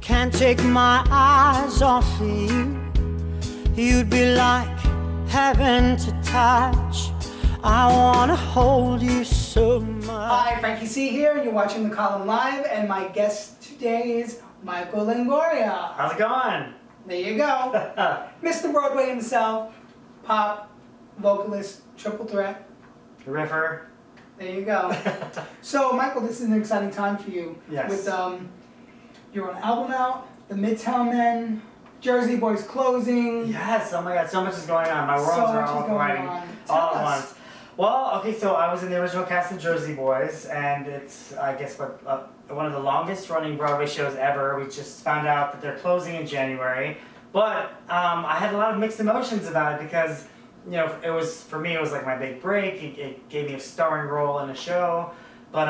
Can't take my eyes off of you. You'd be like heaven to touch. I wanna hold you so much. Hi, Frankie C here, and you're watching The Column Live, and my guest today is Michael Longoria. How's it going? There you go. Mr. Broadway himself, pop, vocalist, triple threat. River. There you go. So, Michael, this is an exciting time for you. Yes. With your own album out, The Midtown Men, Jersey Boys closing. Yes, oh my god, so much is going on. My worlds So are much all is going colliding on. all Tell at us. once. Well, okay, so I was in the original cast of Jersey Boys, and it's, I guess, one of the longest running Broadway shows ever. We just found out that they're closing in January. But I had a lot of mixed emotions about it because, you know, it was, for me, it was like my big break. It gave me a starring role in a show. But,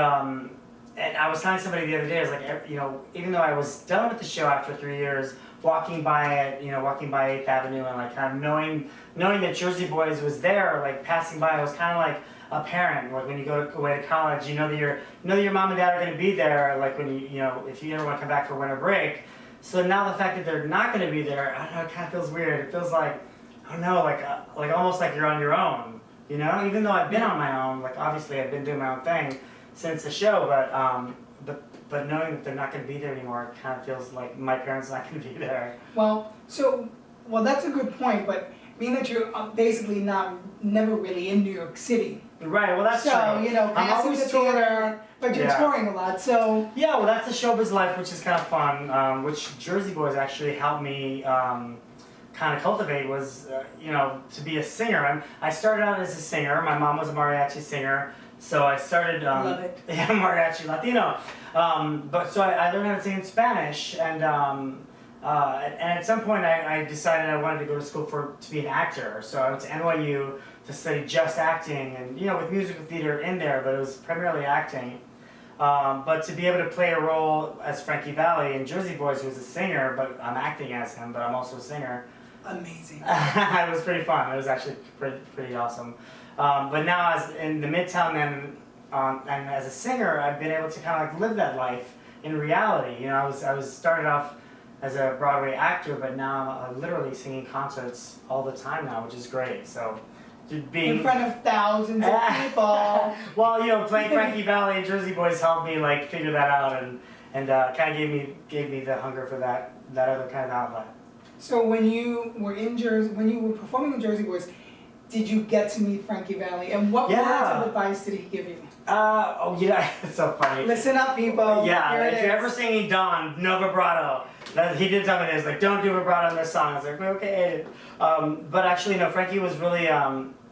and I was telling somebody the other day, I was like, you know, even though I was done with the show after 3 years, walking by 8th Avenue and like kind of knowing that Jersey Boys was there, like passing by, I was kind of like a parent. Like when you go away to college, you know that your mom and dad are going to be there. Like when you know if you ever want to come back for winter break. So now the fact that they're not going to be there, I don't know, it kind of feels weird. It feels like, I don't know, like almost like you're on your own. You know, even though I've been on my own, like obviously I've been doing my own thing since the show, but knowing that they're not going to be there anymore, it kind of feels like my parents are not going to be there. Well, that's a good point, but being that you're basically never really in New York City. Right, well that's so, true. So, you know, passing the theater, but you're touring a lot, so. Yeah, well that's the showbiz life, which is kind of fun, which Jersey Boys actually helped me kind of cultivate was, you know, to be a singer. I started out as a singer. My mom was a mariachi singer. So I started, Love it. Yeah, mariachi Latino. But so I learned how to sing in Spanish, and at some point I decided I wanted to go to school to be an actor. So I went to NYU to study just acting, and you know, with musical theater in there, but it was primarily acting. But to be able to play a role as Frankie Valli in Jersey Boys, who was a singer, but I'm acting as him, but I'm also a singer. Amazing. It was pretty fun. It was actually pretty awesome. But now, as in the Midtown and as a singer, I've been able to kind of like live that life in reality. You know, I was started off as a Broadway actor, but now I'm literally singing concerts all the time now, which is great. So, being in front of thousands of people. Well, you know, playing Frankie Valli and Jersey Boys helped me like figure that out, and kind of gave me the hunger for that other kind of outlet. So when you were performing in Jersey Boys, did you get to meet Frankie Valli? And what words of advice did he give you? Oh yeah, it's so funny. Listen up, people. Yeah, Here if you're ever singing Dawn, no vibrato. He did tell me this, like, don't do vibrato in this song. I was like, okay. But actually, no, Frankie was really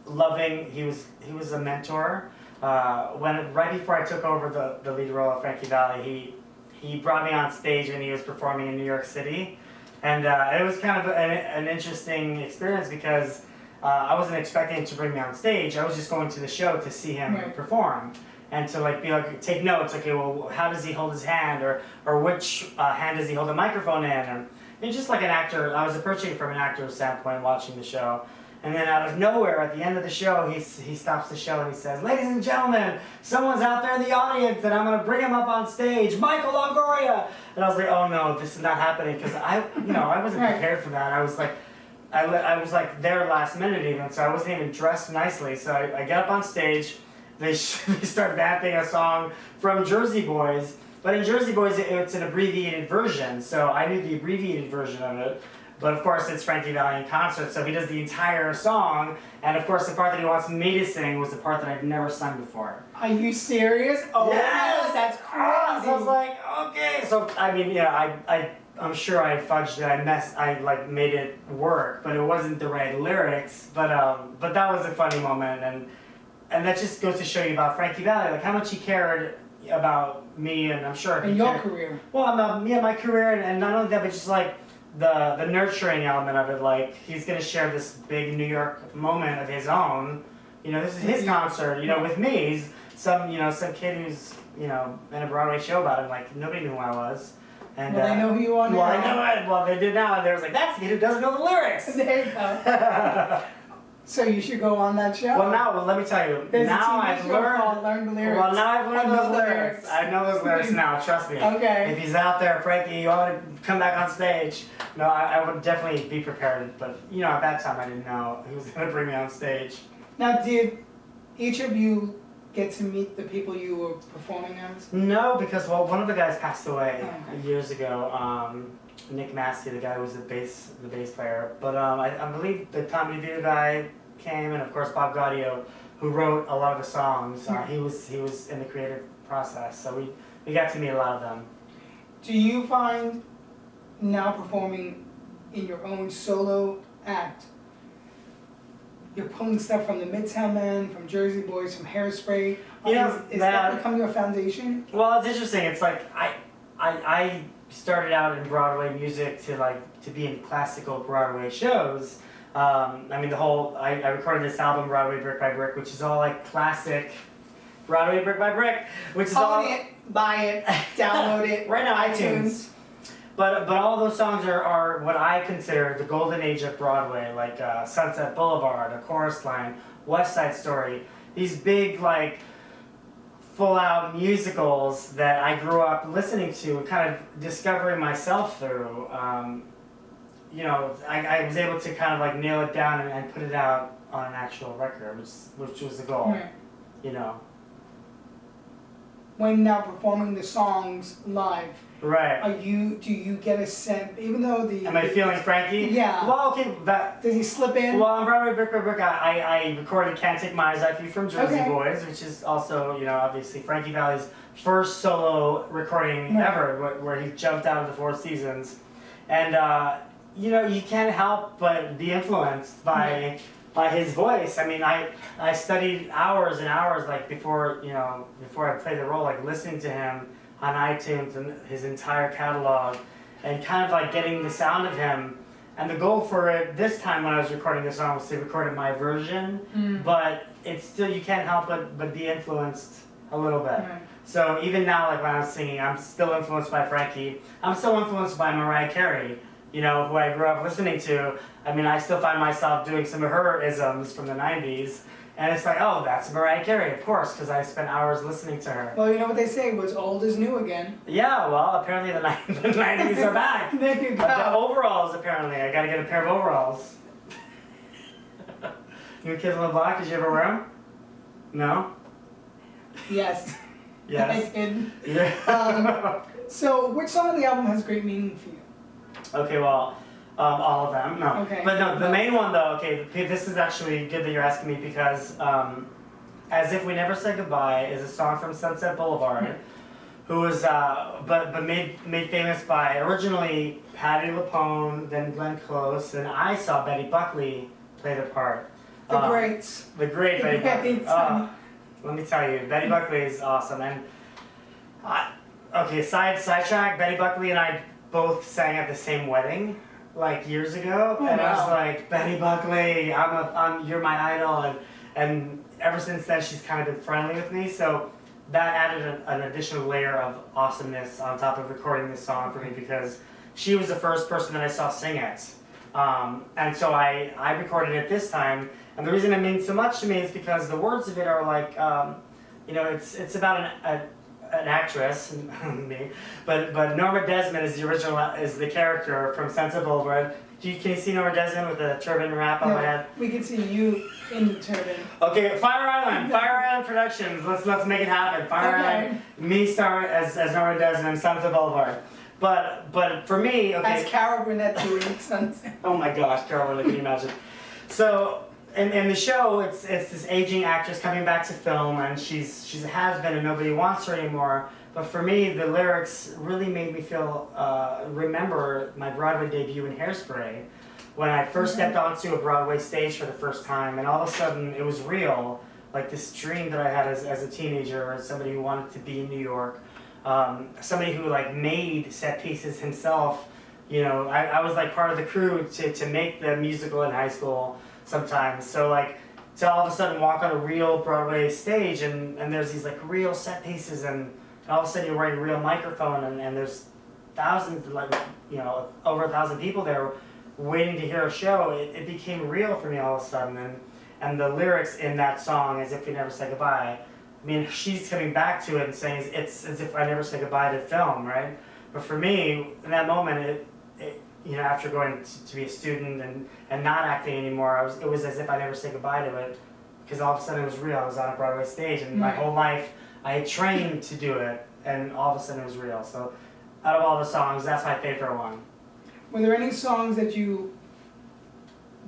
loving. He was a mentor. Right before I took over the lead role of Frankie Valli, he brought me on stage when he was performing in New York City. And it was kind of an interesting experience because I wasn't expecting him to bring me on stage. I was just going to the show to see him perform and to like be like take notes. Okay, well, how does he hold his hand, or which hand does he hold the microphone in? And it's just like an actor. I was approaching it from an actor's standpoint, watching the show. And then out of nowhere, at the end of the show, he stops the show and he says, "Ladies and gentlemen, someone's out there in the audience, and I'm going to bring him up on stage, Michael Longoria." And I was like, "Oh no, this is not happening," because I wasn't prepared for that. I was like there last minute even, so I wasn't even dressed nicely. So I get up on stage, they start vamping a song from Jersey Boys, but in Jersey Boys it's an abbreviated version, so I knew the abbreviated version of it. But of course it's Frankie Valli in concert, so he does the entire song, and of course the part that he wants me to sing was the part that I'd never sung before. Are you serious? Oh yes! That's crazy! So I was like, okay. So I mean, yeah, I'm sure I fudged it. I like made it work, but it wasn't the right lyrics. But that was a funny moment, and that just goes to show you about Frankie Valli, like how much he cared about me, and I'm sure in your career. Well, my career, and not only that, but just like the nurturing element of it. Like he's gonna share this big New York moment of his own. You know, this is his concert. You know, with me, he's some kid who's in a Broadway show about him. Like nobody knew who I was. And, well, they know who you are now. Well, I know it. Well, they did now. And they was like, that's the kid who doesn't know the lyrics. There you go. So you should go on that show. Well, let me tell you. There's now a TV I've show learned. called Learn the Lyrics. Well, now I've learned I know those the lyrics. I know those lyrics now. Trust me. Okay. If he's out there, Frankie, you want to come back on stage? No, I would definitely be prepared. But you know, at that time, I didn't know he was going to bring me on stage. Now, did each of you get to meet the people you were performing as? No, because one of the guys passed away Okay. years ago. Nick Massey, the guy who was the bass player. But I believe the Tommy DeVito guy came, and of course Bob Gaudio, who wrote a lot of the songs. He was in the creative process, so we got to meet a lot of them. Do you find now performing in your own solo act, you're pulling stuff from the Midtown Men, from Jersey Boys, from Hairspray? Is that become your foundation? Well, it's interesting. It's like I started out in Broadway music to be in classical Broadway shows. I mean, I recorded this album, Broadway Brick by Brick, which is all like classic Broadway Brick by Brick, which is all Own it, buy it, download it. right now iTunes. But all those songs are what I consider the golden age of Broadway, like Sunset Boulevard, A Chorus Line, West Side Story. These big like full-out musicals that I grew up listening to and kind of discovering myself through. You know, I was able to kind of like nail it down and put it out on an actual record, which was the goal. Right. You know. When now performing the songs live, Right. do you get a sense, even though Am I feeling Frankie? Yeah. Well, okay, does he slip in? Well, on Broadway Brick by Brick, I recorded Can't Take My Eyes Off You from Jersey Okay. Boys, which is also, you know, obviously Frankie Valli's first solo recording Right. ever, where he jumped out of the Four Seasons. And, you know, you can't help but be influenced by his voice. I mean, I studied hours and hours, like, before I played the role, like, listening to him on iTunes and his entire catalog, and kind of like getting the sound of him. And the goal for it this time when I was recording the song was to record my version, but it's still, you can't help but be influenced a little bit. Right. So even now, like when I'm singing, I'm still influenced by Frankie. I'm still influenced by Mariah Carey, you know, who I grew up listening to. I mean, I still find myself doing some of her isms from the 90s. And it's like, oh, that's Mariah Carey, of course, because I spent hours listening to her. Well, you know what they say, what's old is new again. Yeah, well, apparently the 90s are back. There you go. The overalls, apparently. I gotta get a pair of overalls. New Kids on the Block, did you ever wear them? No? Yes. Yes. I did. Yeah. So, which song on the album has great meaning for you? Okay, well, all of them, no. Okay. But no, the main one though, okay, this is actually good that you're asking me because As If We Never Said Goodbye is a song from Sunset Boulevard, who was, but made famous by originally Patti LuPone, then Glenn Close, and I saw Betty Buckley play the part. The greats. The great Betty Buckley. Greats. Let me tell you, Betty Buckley is awesome. And okay, sidetrack. Betty Buckley and I both sang at the same wedding, like years ago, and I was like, Betty Buckley, you're my idol, and ever since then she's kind of been friendly with me. So that added an additional layer of awesomeness on top of recording this song for me because she was the first person that I saw sing it. And so I recorded it this time, and the reason it means so much to me is because the words of it are like, you know, it's about an actress, me, but Norma Desmond is the character from Sunset Boulevard. Can you see Norma Desmond with the turban wrap on my head? We can see you in the turban. Okay, Fire Island Productions. Let's make it happen. Fire Island, me star as Norma Desmond, Sunset Boulevard. But for me, okay. As Carol Burnett doing Sunset. Oh my gosh, Carol Burnett, can you imagine? So in the show, it's this aging actress coming back to film, and she's a has-been and nobody wants her anymore. But for me, the lyrics really made me feel remember my Broadway debut in Hairspray, when I first stepped onto a Broadway stage for the first time, and all of a sudden it was real, like this dream that I had as a teenager, as somebody who wanted to be in New York. Somebody who like made set pieces himself. You know, I was like part of the crew to make the musical in high school sometimes. So like to all of a sudden walk on a real Broadway stage and there's these like real set pieces and all of a sudden you're wearing a real microphone and there's thousands, like, you know, over 1,000 people there waiting to hear a show. It became real for me all of a sudden, and the lyrics in that song, As If We Never Say Goodbye, I mean, she's coming back to it and saying it's as if I never say goodbye to film, right? But for me, in that moment, after going to be a student and not acting anymore, it was as if I never say goodbye to it, because all of a sudden it was real. I was on a Broadway stage, and my whole life I had trained to do it, and all of a sudden it was real. So out of all the songs, that's my favorite one. Were there any songs that you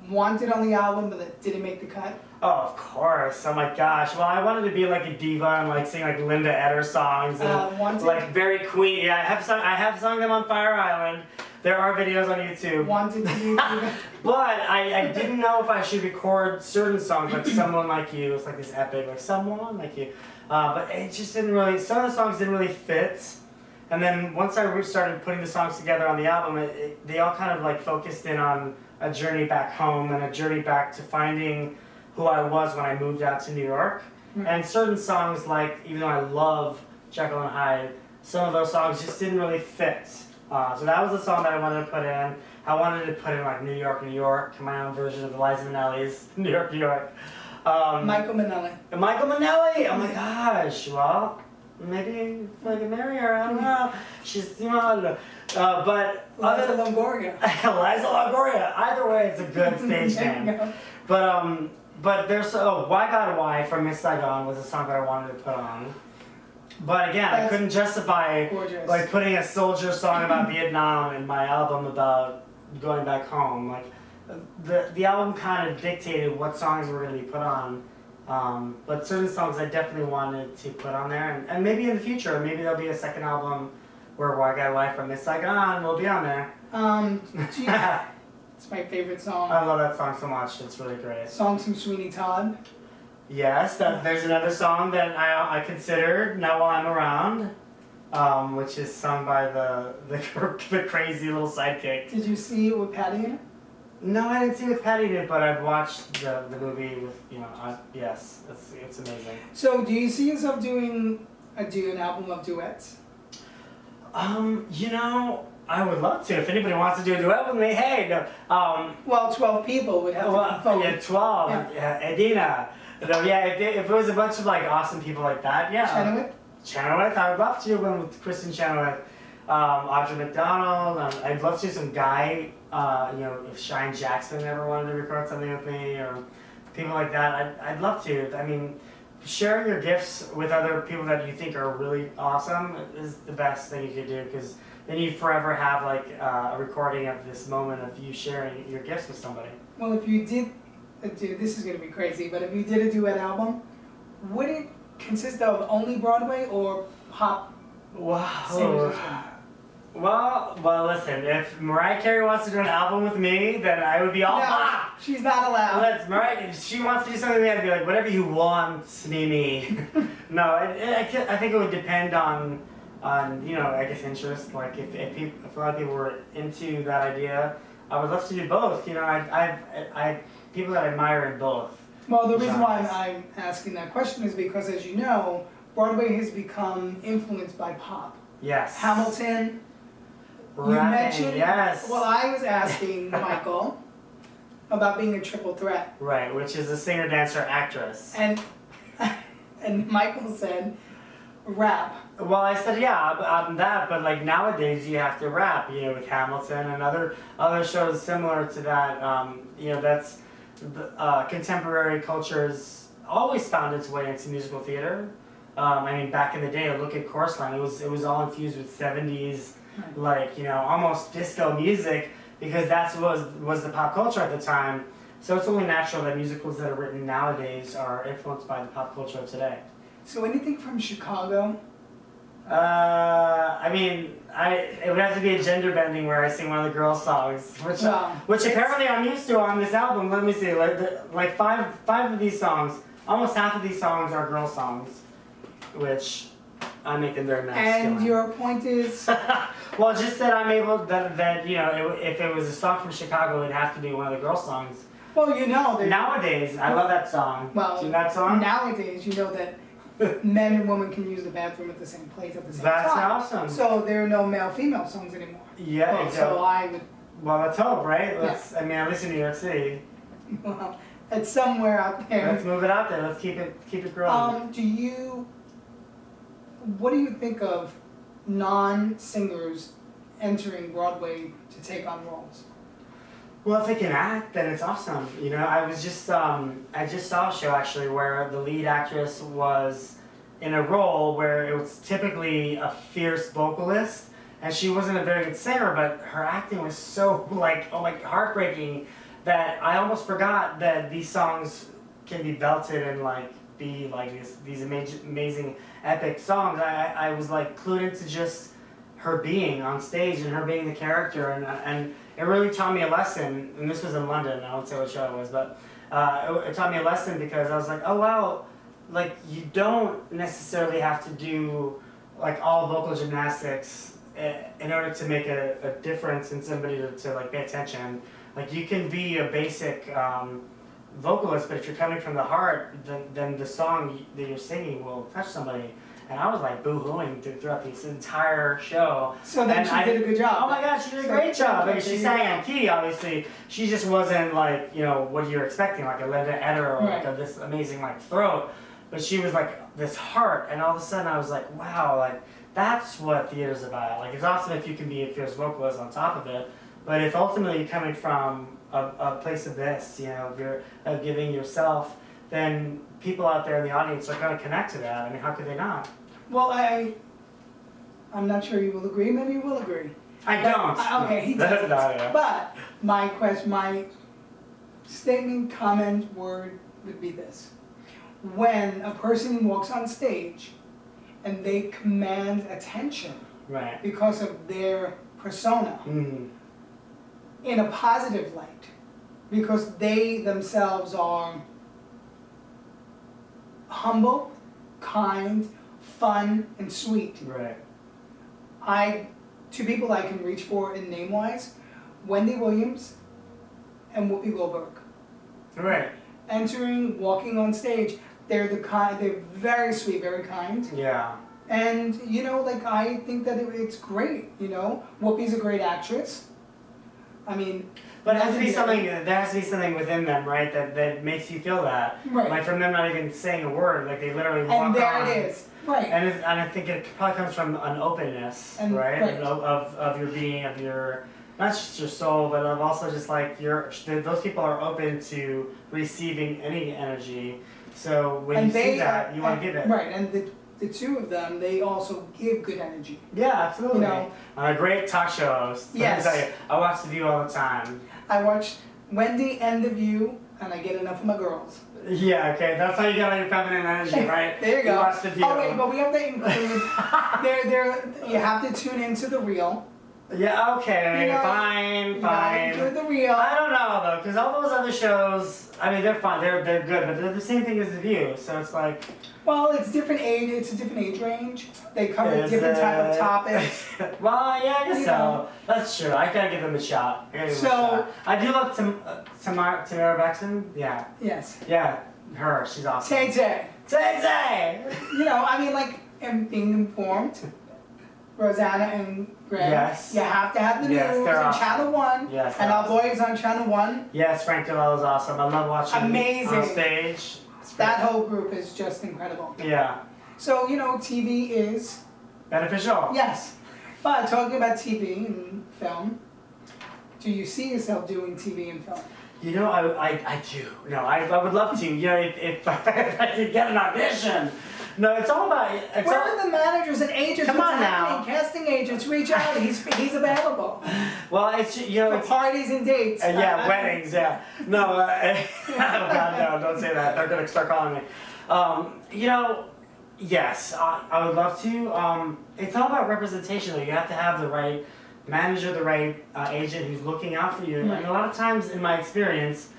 wanted on the album but that didn't make the cut? Oh, of course. Oh my gosh. Well, I wanted to be like a diva and like sing like Linda Eder songs and Wanted? like very Queen. Yeah, I have sung them on Fire Island. There are videos on YouTube. Wanted to do that? But I didn't know if I should record certain songs like Someone Like You. It's like this epic, like Someone Like You. But it just didn't really, some of the songs didn't really fit. And then once I started putting the songs together on the album, they all kind of like focused in on a journey back home and a journey back to finding who I was when I moved out to New York. And certain songs, like, even though I love Jekyll and Hyde, some of those songs just didn't really fit. So that was the song that I wanted to put in. I wanted to put in like New York, New York, my own version of Eliza Minnelli's New York, New York. Michael Minnelli. Michael Minnelli! Oh my gosh, well, maybe if I can marry her, I don't know. She's, but Liza Longoria. Liza Longoria. Either way, it's a good stage name. But there's Why God Why from Miss Saigon was a song that I wanted to put on. But again, I couldn't justify like putting a soldier song about Vietnam in my album about going back home. Like the album kind of dictated what songs were going to be put on. But certain songs I definitely wanted to put on there, and maybe in the future, maybe there'll be a second album where Why God Why from Miss Saigon will be on there. It's my favorite song. I love that song so much. It's really great. Songs from Sweeney Todd. Yes, there's another song that I considered, Not While I'm Around, which is sung by the crazy little sidekick. Did you see it with Patty in it? No, I didn't see it with Patty in it, but I've watched the movie with, yes, it's amazing. So do you see yourself doing an album of duets? I would love to. If anybody wants to do a duet with me, hey. No, Well, 12 people would have to come forward. Yeah, 12. Yeah, Edina. If it was a bunch of like awesome people like that, yeah. Chenoweth, I would love to do one with Kristen Chenoweth, Audra McDonald. I'd love to do some Guy. If Shine Jackson ever wanted to record something with me, or people like that, I'd love to. I mean, sharing your gifts with other people that you think are really awesome is the best thing you could do, because then you forever have like a recording of this moment of you sharing your gifts with somebody. Well, if you did, this is going to be crazy, but if you did a duet album, would it consist of only Broadway or pop singers as well? Well, listen, if Mariah Carey wants to do an album with me, then I would be all pop. She's not allowed. Mariah, if she wants to do something, I'd be like, whatever you want, Mimi. No, I think it would depend on I guess interest. Like if a lot of people were into that idea, I would love to do both. I people that I admire in both. Well, the reason why I'm asking that question is because, as you know, Broadway has become influenced by pop. Yes. Hamilton. Rapping, you mentioned. Yes. Well, I was asking Michael about being a triple threat. Right, which is a singer, dancer, actress. And Michael said, rap. Well, I said, yeah, I'm that, but like nowadays you have to rap, with Hamilton and other shows similar to that. That's contemporary culture's always found its way into musical theater. Back in the day, look at Chorus Line. It was all infused with 70s, almost disco music, because that's what was the pop culture at the time. So it's only natural that musicals that are written nowadays are influenced by the pop culture of today. So anything from Chicago? It would have to be a gender bending where I sing one of the girls' songs, which apparently I'm used to on this album. Let me see, like five of these songs, almost half of these songs are girl songs, which I make them very masculine. And your point is? Well, just that I'm able if it was a song from Chicago, it'd have to be one of the girl songs. Well, nowadays, I love that song. Well, do you know that song? Nowadays, that men and women can use the bathroom at the same place at the same time. That's awesome. So there are no male-female songs anymore. Yeah, exactly. So I would. Well, let's hope, right? At least in New York City. Well, It's somewhere out there. Let's move it out there. Let's keep it growing. What do you think of non-singers entering Broadway to take on roles? Well, if they can act, then it's awesome. You know, I just saw a show actually where the lead actress was in a role where it was typically a fierce vocalist, and she wasn't a very good singer, but her acting was so heartbreaking that I almost forgot that these songs can be belted and be like these amazing epic songs. I was clued into just her being on stage and her being the character, and it really taught me a lesson. And this was in London. I won't say what show it was, but it taught me a lesson because I was like, oh wow, you don't necessarily have to do all vocal gymnastics in order to make a difference in somebody to pay attention. You can be a basic vocalist, but if you're coming from the heart, then the song that you're singing will touch somebody. And I was boo-hooing throughout this entire show. So then she did a good job. Oh my God, she did a great job. She sang on key, obviously. She just wasn't what you're expecting, a Linda Eder or this amazing throat. But she was this heart, and all of a sudden I was like, wow, that's what theater's about. It's awesome if you can be a fierce vocalist on top of it, but if ultimately you're coming from a place of this, of giving yourself, then people out there in the audience are going to connect to that. I mean, how could they not? Well, I'm not sure you will agree. Maybe you will agree. I don't. Okay, he doesn't. But my statement, comment, word would be this: when a person walks on stage and they command attention, right, because of their persona, in a positive light, because they themselves are humble, kind, fun, and sweet. Right. Two people I can reach for in name-wise, Wendy Williams and Whoopi Goldberg. Right. Walking on stage, they're very sweet, very kind. Yeah. And I think that it's great. Whoopi's a great actress. I mean, but there has to be something within them, right, that makes you feel that. Right. From them not even saying a word, they literally walk on. And there it is. Right. And I think it probably comes from an openness, right? Of your being, of your, not just your soul, but of also just those people are open to receiving any energy. So when you see that, you want to give it. Right, and the two of them, they also give good energy. Yeah, absolutely. A great talk show host. Yes. Let me tell you, I watch The View all the time. I watched Wendy and The View, and I get enough of my girls. Yeah, okay, that's how you get your feminine energy, right? There you go. You watch The View. Oh wait, but we have to include, you have to tune into The Real. Yeah, okay, fine. You gotta include The Real. I don't know though, because all those other shows, I mean, they're fine, they're good, but they're the same thing as The View, so it's Well, it's different age. It's a different age range. They cover different type of topics. Well, yeah, I guess so. That's true. I gotta give them a shot. I do love Tamara Braxton. Yeah. Yes. Yeah, her. She's awesome. Tay-Tay. Tay-Tay! And being informed. Rosanna and Greg. Yes. You have to have the news on awesome. Channel 1. Yes. And our boy is on Channel 1. Yes, Frank DeLello is awesome. I love watching him on stage. That whole group is just incredible. Yeah. So, TV is beneficial. Yes. But talking about TV and film, do you see yourself doing TV and film? I do. No, I would love to. If I could get an audition. No, it's all about. Where are the managers and agents? Come on now. Casting agents, reach out. He's available. Well, it's for parties and dates. Weddings. Yeah. No. Oh God, no! Don't say that. They're gonna start calling me. Yes, I would love to. It's all about representation. Though. You have to have the right manager, the right agent who's looking out for you. Right. And a lot of times, in my experience,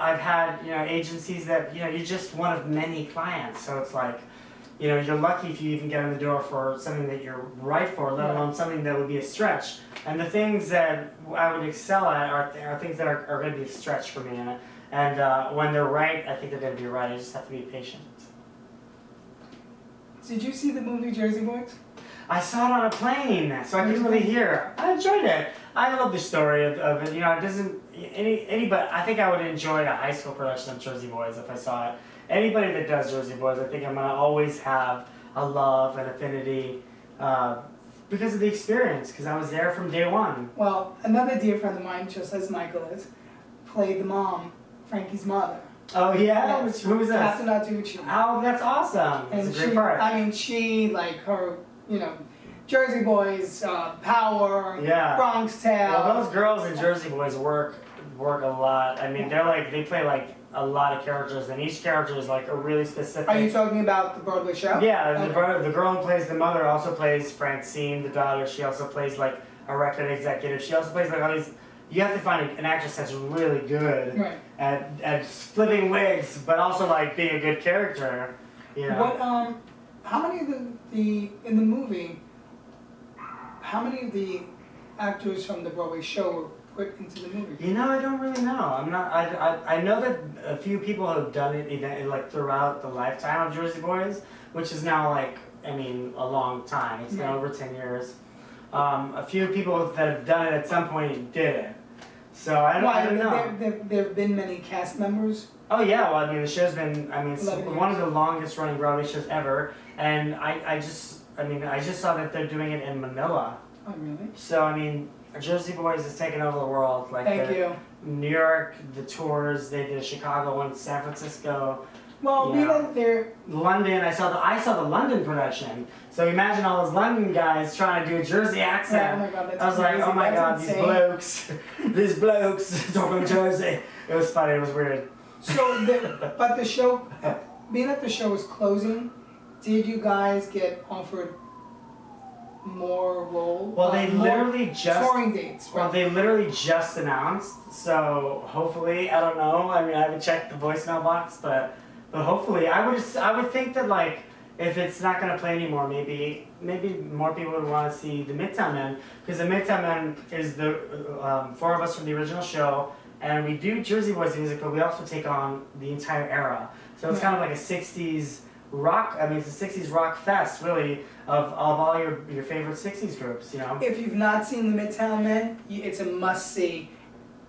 I've had agencies that you're just one of many clients. So it's you're lucky if you even get in the door for something that you're right for, let alone something that would be a stretch. And the things that I would excel at are things that are going to be a stretch for me. And when they're right, I think they're going to be right. I just have to be patient. Did you see the movie Jersey Boys? I saw it on a plane, so I couldn't really hear. I enjoyed it. I love the story of it. You know, it doesn't anybody. I think I would enjoy a high school production of Jersey Boys if I saw it. Anybody that does Jersey Boys, I think I'm gonna always have a love and affinity because of the experience. Because I was there from day one. Well, another dear friend of mine, just as Michael is, played the mom, Frankie's mother. Oh yeah, Yes. who was that? Captain Artucci. Oh, that's awesome. That's And a great she, part. I mean, she, like her, you know, Jersey Boys, Power, Yeah. Bronx Tale. Well, those girls in Jersey Boys work a lot. I mean, they play like a lot of characters, and each character is like a really specific. Are you talking about the Broadway show? Yeah, Okay. the girl who plays the mother also plays Frank C, the daughter. She also plays like a record executive. She also plays like all these. You have to find an actress that's really good Right. at flipping wigs, but also like being a good character. You know. What how many of the in the movie? How many of the actors from the Broadway show were put into the movie? You know, I don't really know. I'm not. I know that a few people have done it like throughout the lifetime of Jersey Boys, which is now like I mean a long time. It's been Right. over 10 years. A few people that have done it at some point did it. So I don't know. There have been many cast members. Oh yeah, well I mean the show's been it's 11 one of years. the longest running Broadway shows ever, and I just saw that they're doing it in Manila. Oh really? So I mean Jersey Boys is taking over the world. Like Thank you. New York, the tours, they did Chicago one, San Francisco, Well, Yeah. we don't there. London. I saw the London production. So imagine all those London guys trying to do a Jersey Oh accent. my God, that's I was like, crazy. oh my That's God, insane. these blokes talking Jersey. It was funny. It was weird. So, but the show, being that the show was closing, did you guys get offered more roles? Well, they more literally just. touring dates. Well, Right? they literally just announced, so hopefully, I don't know. I mean, I haven't checked the voicemail box, but hopefully, I would think that like if it's not gonna play anymore, maybe more people would want to see the Midtown Men, because the Midtown Men is the four of us from the original show, and we do Jersey Boys music, but we also take on the entire era. So it's kind of like a '60s rock. I mean, it's a '60s rock fest, really, of all your favorite '60s groups. You know. If you've not seen the Midtown Men, it's a must-see.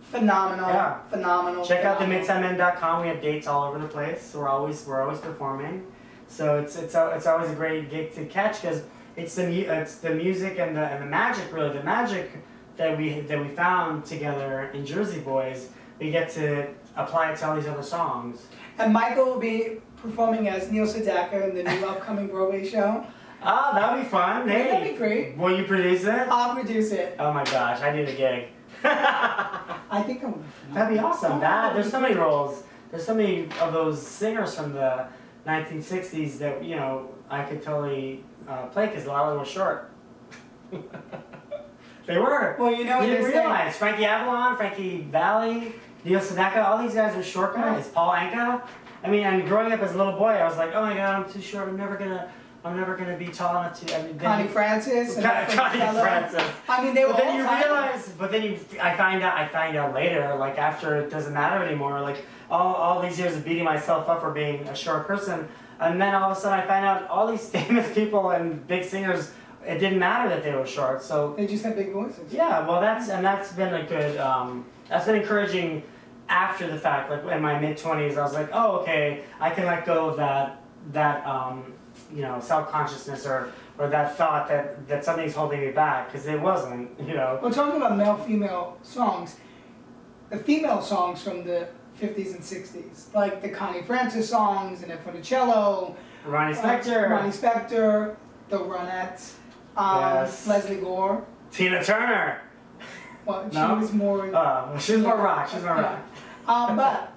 Phenomenal. Yeah. Phenomenal. Check out the phenomenal. midtownmen.com. We have dates all over the place. We're always performing, so it's always a great gig to catch because it's the music and the magic, really the magic that we found together in Jersey Boys. We get to apply it to all these other songs. And Michael will be performing as Neil Sedaka in the new upcoming Broadway show. Oh, that'd be fun. Hey, That'd be great. Will you produce it? I'll produce it. Oh my gosh, I need a gig. I think I'm. That'd be awesome. There's so many roles. There's so many of those singers from the 1960s that I could totally play because a lot of them were short. They were. Well, you know what You didn't they're saying. realize Frankie Avalon, Frankie Valli, Neil Sedaka, all these guys were short guys. Paul Anka. I mean, and growing up as a little boy, I was like, oh my God, I'm too short. I'm never gonna be tall enough to. I mean, Connie Francis. And Connie Francis. I mean, they were But then all you tiny. realize, I find out later, like after it doesn't matter anymore, like all these years of beating myself up for being a short person, and then all of a sudden I find out all these famous people and big singers, it didn't matter that they were short, so. They just have big voices. Yeah, well that's been a good, that's been encouraging after the fact, like in my mid-20s, I was like, oh okay, I can let go of that self-consciousness or that thought that something's holding me back, because it wasn't, We're talking about male-female songs. The female songs from the 50s and 60s, like the Connie Francis songs, and for the cello, Ronnie Spector, Ronnie Spector, the Ronettes, Yes. Leslie Gore. Tina Turner. Well, she No? was more. She's more rock. She's more Yeah. rock. But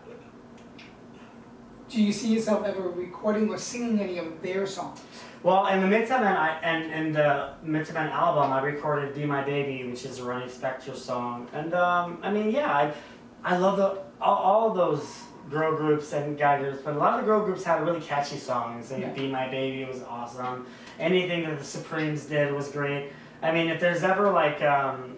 do you see yourself ever recording or singing any of their songs? Well, in the Midtown Man, in the Midtown Man album, I recorded "Be My Baby," which is a Ronnie Spector song, and I love all those girl groups and guy groups, but a lot of the girl groups had really catchy songs. And Yeah. "Be My Baby" was awesome. Anything that the Supremes did was great. I mean, if there's ever like an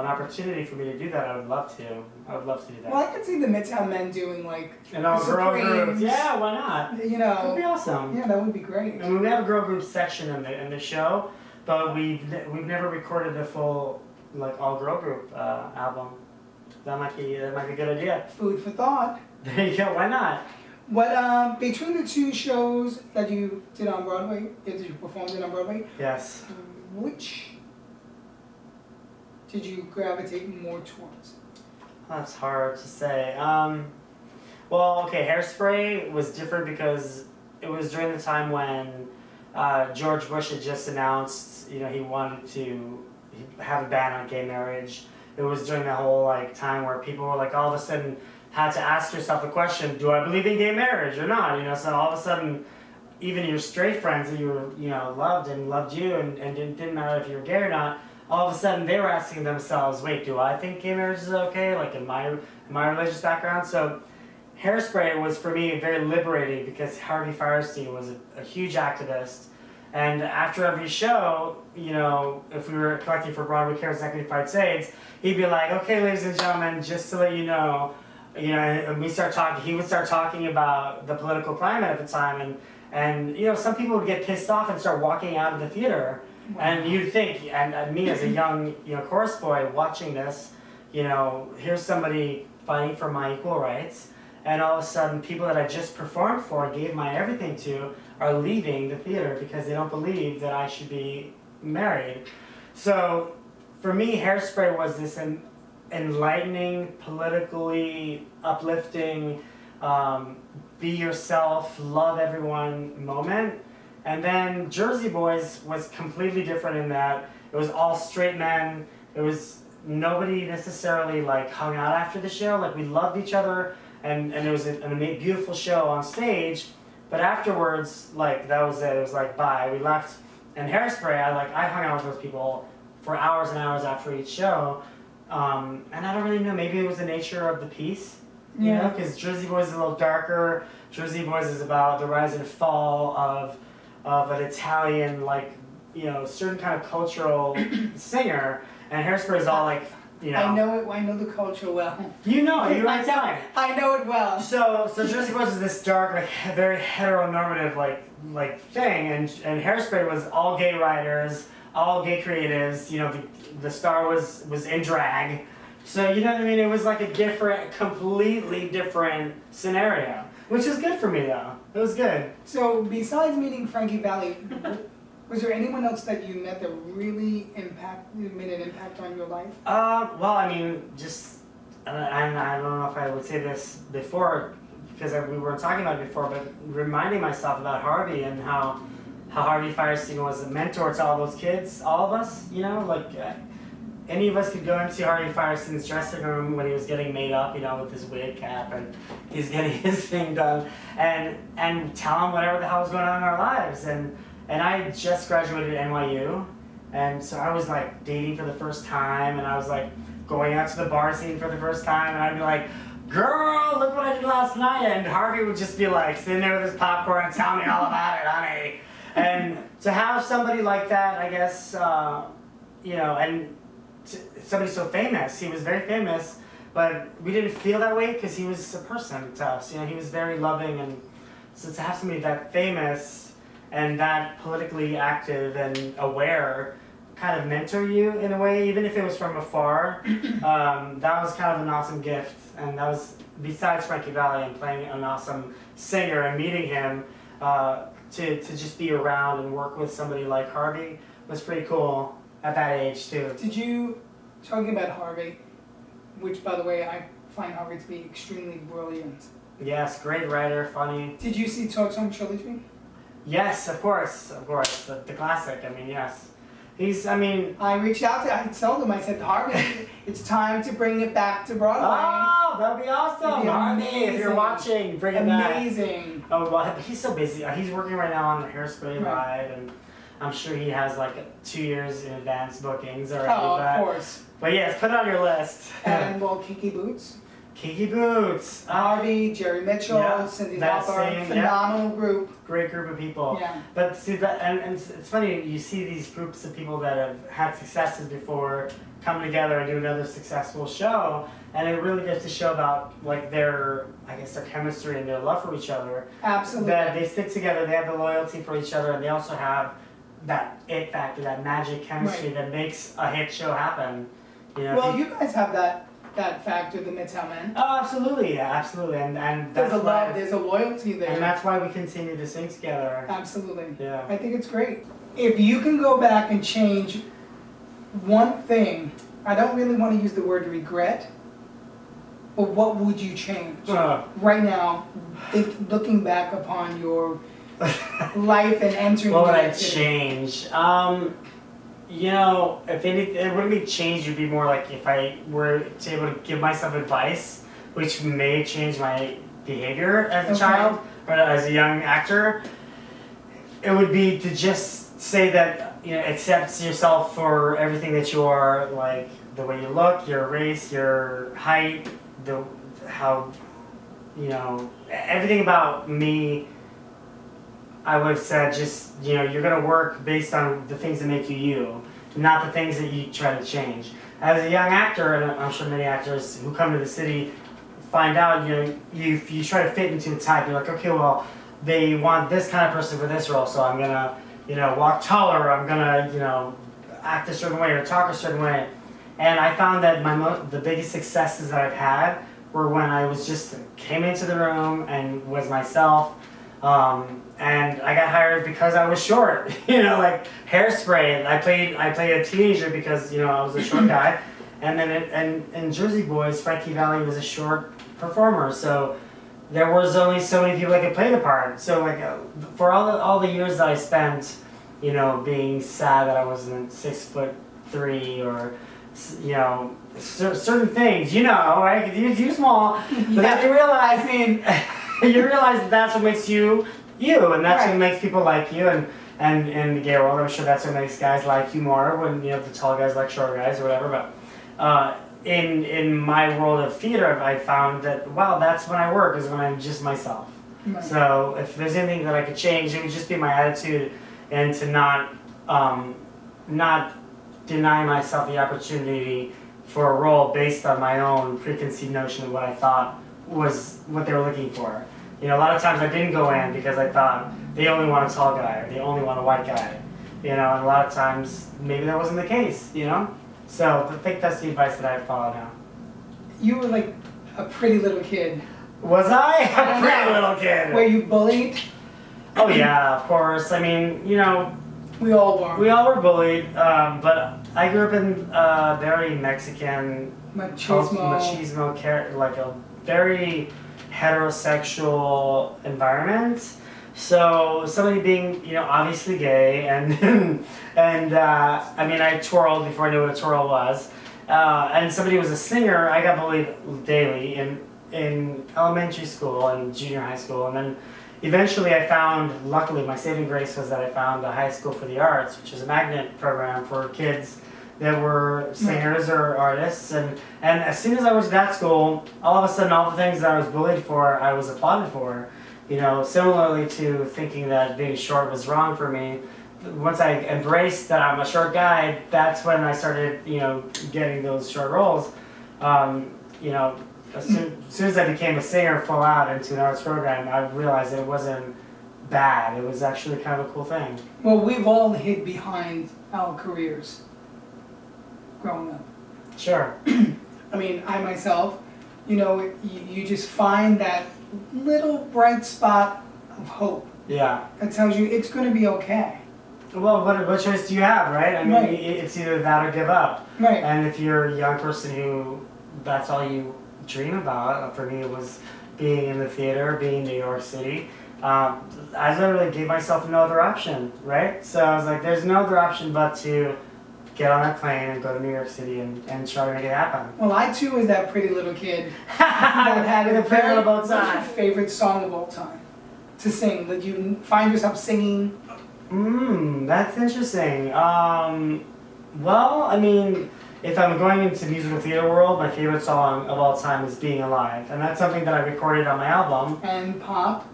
opportunity for me to do that, I would love to. I would love to do that. Well, I could see the Midtown Men doing like And all the girl Supremes. groups. Yeah, why not? You That'd be know, awesome. yeah, that would be great. I mean, we have a girl group section in the show, but we've never recorded the full like all girl group album. That might be a good idea. Food for thought. There you go. Why not? What between the two shows that you did on Broadway, that you performed in on Broadway, Yes. which did you gravitate more towards? That's hard to say. Well, okay, Hairspray was different because it was during the time when George Bush had just announced, you know, he wanted to have a ban on gay marriage. It was during the whole like time where people were like all of a sudden had to ask yourself the question, do I believe in gay marriage or not? You know, so all of a sudden, even your straight friends that you were, you know, loved you and didn't matter if you were gay or not, all of a sudden they were asking themselves, wait, do I think gay marriage is okay? Like in my religious background? So Hairspray was for me very liberating because Harvey Fierstein was a huge activist. And after every show, you know, if we were collecting for Broadway Cares Magnified Saints, he'd be like, okay, ladies and gentlemen, just to let you know, and we start talking, he would start talking about the political climate at the time, and you know, some people would get pissed off and start walking out of the theater. Wow. And you'd think, and me as a young, you know, chorus boy watching this, you know, here's somebody fighting for my equal rights, and all of a sudden people that I just performed for and gave my everything to are leaving the theater because they don't believe that I should be married. So for me, Hairspray was this enlightening, politically uplifting, be yourself, love everyone moment. And then Jersey Boys was completely different in that it was all straight men. It was nobody necessarily like hung out after the show. Like we loved each other, and it was a beautiful show on stage. But afterwards, like that was it. It was like bye. We left. And Hairspray, I hung out with those people for hours and hours after each show. And I don't really know, maybe it was the nature of the piece, you know, because Jersey Boys is a little darker. Jersey Boys is about the rise and fall of an Italian, like, you know, certain kind of cultural singer, and Hairspray is all like, you know. I know the culture well. You know, you write down. I know it well. So Jersey Boys is this dark, like, very heteronormative, like thing, and Hairspray was all gay writers, all gay creatives, you know, the star was in drag. So, you know what I mean? It was like a completely different scenario, which is good for me though. It was good. So, besides meeting Frankie Valli, was there anyone else that you met that really made an impact on your life? Well, I mean, just, and I don't know if I would say this before, because we weren't talking about it before, but reminding myself about Harvey and how Harvey Fierstein was a mentor to all those kids, all of us, you know, like any of us could go into Harvey Fierstein's dressing room when he was getting made up, you know, with his wig cap and he's getting his thing done, and tell him whatever the hell was going on in our lives. And I just graduated at NYU, and so I was like dating for the first time, and I was like going out to the bar scene for the first time, and I'd be like, girl, look what I did last night, and Harvey would just be like sitting there with his popcorn and tell me all about it, honey. And to have somebody like that, I guess, you know, and somebody so famous, he was very famous, but we didn't feel that way because he was a person to us, you know, he was very loving, and so to have somebody that famous and that politically active and aware kind of mentor you in a way, even if it was from afar, that was kind of an awesome gift. And that was, besides Frankie Valli and playing an awesome singer and meeting him, to just be around and work with somebody like Harvey was pretty cool at that age too. Did you, talking about Harvey, which by the way I find Harvey to be extremely brilliant. Yes, great writer, funny. Did you see Talks on Trilogy? Yes, of course, the classic, I mean, yes. I reached out to, I told him, I said, Harvey, it's time to bring it back to Broadway. Oh, that'd be awesome, Harvey, if you're watching, bring it back. Amazing. Oh, well, he's so busy. He's working right now on the Hairspray ride, and I'm sure he has like 2 years in advance bookings already. Oh, of course. But yes, put it on your list. And well, Kiki Boots. Kiki Boots. Harvey, Jerry Mitchell, Cindy Lauper, phenomenal group. Great group of people. Yeah. But see that, and it's funny, you see these groups of people that have had successes before come together and do another successful show, and it really gets to show about like their chemistry and their love for each other. Absolutely. That they stick together, they have the loyalty for each other, and they also have that it factor, that magic chemistry that makes a hit show happen. You know, Well, you guys have that factor, the Midtown Men. Oh, absolutely, yeah, absolutely, and There's that's a why, love, there's a loyalty there. and that's why we continue to sing together. Absolutely. Yeah. I think it's great. If you can go back and change one thing, I don't really want to use the word regret, but what would you change right now, looking back upon your life and entering What would New I York City? change? You know, if anything, it wouldn't be change. It'd be more like if I were to able to give myself advice, which may change my behavior as a Okay. child or as a young actor. It would be to just say that, you know, accept yourself for everything that you are, like the way you look, your race, your height, how, you know, everything about me. I would have said just, you know, you're gonna work based on the things that make you you, not the things that you try to change. As a young actor, and I'm sure many actors who come to the city find out, you know, you try to fit into a type. You're like, okay, well, they want this kind of person for this role, so I'm gonna, you know, walk taller, I'm gonna, you know, act a certain way or talk a certain way. And I found that the biggest successes that I've had were when I was just came into the room and was myself. And I got hired because I was short, you know, like Hairspray. I played a teenager because, you know, I was a short guy, and then in Jersey Boys, Frankie Valli was a short performer, so there was only so many people that could play the part. So like for all the years that I spent, you know, being sad that I wasn't 6'3" or, you know, certain things, you know, right? 'Cause you're too small, but then you realize, you realize that that's what makes you, and that's Right. what makes people like you, and in the gay world, I'm sure that's what makes guys like you more, when, you know, the tall guys like short guys or whatever, but in my world of theater, I found that, wow, that's when I work, is when I'm just myself. Right. So if there's anything that I could change, it would just be my attitude, and to not deny myself the opportunity for a role based on my own preconceived notion of what I thought was what they were looking for. You know, a lot of times I didn't go in because I thought they only want a tall guy or they only want a white guy. You know, and a lot of times maybe that wasn't the case, you know? So I think that's the advice that I follow now. You were like a pretty little kid. Was I a don't pretty know. little kid? Were you bullied? Oh yeah, of course. I mean, you know, We all were. we all were bullied, but I grew up in a very Mexican machismo, like a very heterosexual environment. So somebody being, you know, obviously gay, and I mean, I twirled before I knew what a twirl was, and somebody was a singer. I got bullied daily in elementary school and junior high school, and then eventually I found, luckily my saving grace was that I found a high school for the arts, which was a magnet program for kids that were singers or artists, and as soon as I was at that school, all of a sudden all the things that I was bullied for, I was applauded for. You know, similarly to thinking that being short was wrong for me, once I embraced that I'm a short guy, that's when I started, you know, getting those short roles. You know, as soon as I became a singer full out into an arts program, I realized that it wasn't bad. It was actually kind of a cool thing. Well, we've all hid behind our careers growing up. Sure. I mean, I myself, you know, you just find that little bright spot of hope Yeah. that tells you it's going to be okay. Well, what choice do you have, right? I mean, Right. it's either that or give up. Right. And if you're a young person who that's all you dream about, for me it was being in the theater, being in New York City. I literally gave myself no other option, right? So I was like, there's no other option but to get on that plane and go to New York City and try to make it happen. Well, I too was that pretty little kid that had The a very, favorite of all what's your time. favorite song of all time to sing, that you find yourself singing? That's interesting. Well, I mean, if I'm going into musical theater world, my favorite song of all time is Being Alive. And that's something that I recorded on my album. And pop?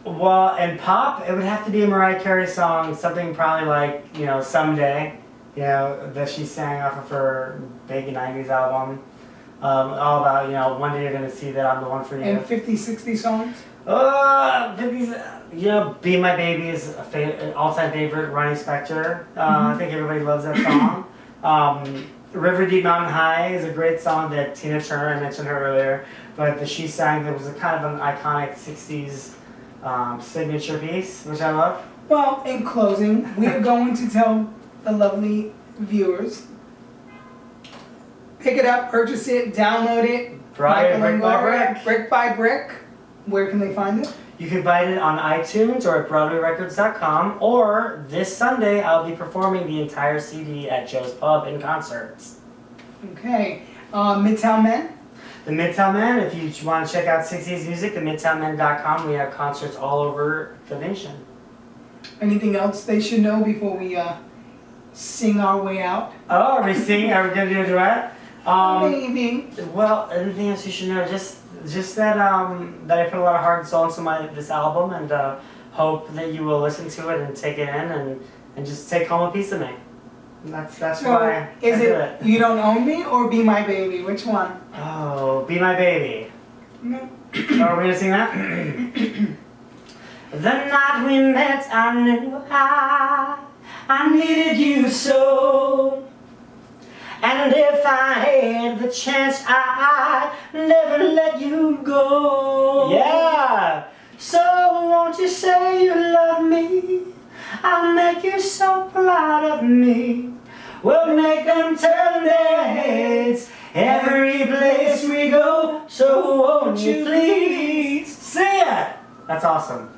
Well, and pop, it would have to be a Mariah Carey song, something probably like, you know, Someday, you know, that she sang off of her big 90s album. All about, you know, one day you're going to see that I'm the one for you. And 50, 60 songs? 50s, you know, Be My Baby is an all-time favorite, Ronnie Spector. I think everybody loves that song. River Deep Mountain High is a great song that Tina Turner, I mentioned her earlier, but that she sang that was a kind of an iconic 60s signature piece, which I love. Well, in closing, we are going to tell the lovely viewers, pick it up, purchase it, download it. Brick by Longoria, Brick. Brick by Brick. Where can they find it? You can buy it on iTunes or at BroadwayRecords.com, or this Sunday I'll be performing the entire CD at Joe's Pub in concerts. Okay. Midtown Men? The Midtown Men, if you want to check out 60s music, the MidtownMen.com. We have concerts all over the nation. Anything else they should know before we sing our way out? Oh, are we singing? Are we going to do a duet? Maybe. Well, anything else you should know? Just that that I put a lot of heart and soul into this album, and hope that you will listen to it and take it in and just take home a piece of me. And that's So, why is I do it You Don't Own Me or Be My Baby? Which one? Oh, Be My Baby. No. Are we gonna sing that? The night we met, I knew I needed you so. And if I had the chance, I'd never let you go. Yeah! So won't you say you love me? I'll make you so proud of me. We'll make them turn their heads every place we go. So won't you please sing it? That's awesome.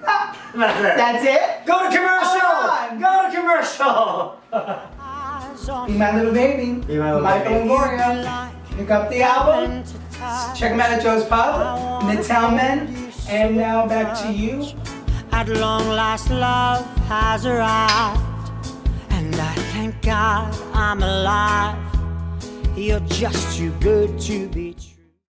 That's it. That's it? Go to commercial! Hold on. Go to commercial! Be My Little Baby. Be My Little Michael Baby. Longoria. Pick up the album. Check them out at Joe's Pub. Midtown Men. And now back to you. At long last, love has arrived, and I thank God I'm alive. You're just too good to be true.